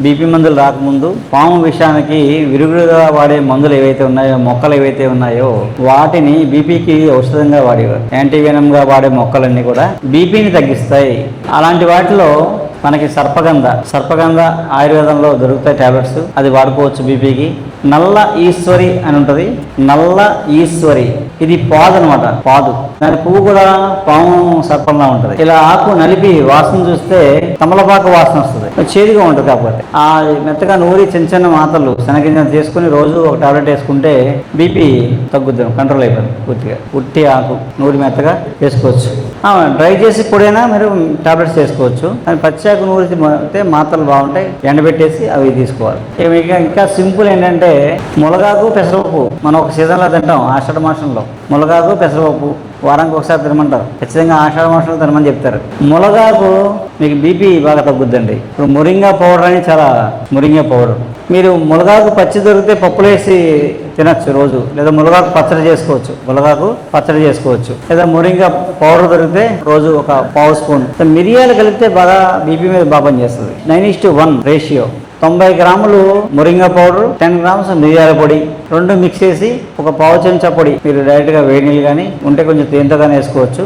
BP మందులు రాకముందు పాము విషానికి విరుగుడుగా వాడే మందులు ఏవైతే ఉన్నాయో, మొక్కలు ఏవైతే ఉన్నాయో వాటిని బీపీకి ఔషధంగా వాడేవారు. యాంటీవెనమ్గా వాడే మొక్కలన్నీ కూడా బీపీని తగ్గిస్తాయి. అలాంటి వాటిలో మనకి సర్పగంధ ఆయుర్వేదంలో దొరుకుతాయి టాబ్లెట్స్, అది వాడుకోవచ్చు బీపీకి. నల్ల ఈశ్వరి అని ఉంటుంది. నల్ల ఈశ్వరి ఇది పాదు అనమాట, పాదు. దాని పువ్వు కూడా పాము సర్పంలా ఉంటుంది. ఇలా ఆకు నలిపి వాసన చూస్తే తమలపాకు వాసన వస్తుంది, చేదుగా ఉంటుంది. కాకపోతే ఆ మెత్తగా నూరి చిన్న చిన్న మాత్రలు శనగింజ తీసుకుని రోజు ఒక టాబ్లెట్ వేసుకుంటే బీపీ తగ్గుద్ది, కంట్రోల్ అయిపోతుంది పూర్తిగా. ఉట్టి ఆకు నూరి మెత్తగా వేసుకోవచ్చు. డ్రై చేసి పొడైనా మీరు టాబ్లెట్స్ వేసుకోవచ్చు. కానీ పచ్చాకు నూరితే మాత్రలు బాగుంటాయి, ఎండబెట్టేసి అవి తీసుకోవాలి. ఇంకా సింపుల్ ఏంటంటే మునగాకు పెసరపప్పు మనం ఒక సీజన్లో తింటాం. ఆషాఢ మాసంలో మునగాకు పెసరపప్పు వారానికి ఒకసారి తినమంటారు. ఖచ్చితంగా ఆషాఢ మాసంలో తినమని చెప్తారు. మునగాకు మీకు బీపీ బాగా తగ్గుద్దండి. ఇప్పుడు మురింగా పౌడర్ అని మురింగా పౌడర్ మీరు మునగాకు పచ్చి దొరికితే పప్పులు వేసి తినచ్చు రోజు, లేదా మునగాకు పచ్చడి చేసుకోవచ్చు. లేదా మురింగా పౌడర్ దొరికితే రోజు ఒక పావు స్పూన్. మిరియాలు కలిపితే బాగా బీపీ మీద బాగా పనిచేస్తుంది. 9:1 రేషియో. 90 గ్రాములు మురింగా పౌడర్, 10 గ్రామ్స్ మిరియాల పొడి, రెండు మిక్స్ చేసి ఒక పావు చెంచా పొడి మీరు డైరెక్ట్గా వేడి నీళ్ళు కానీ ఉంటే కొంచెం తేనెతో కానీ వేసుకోవచ్చు.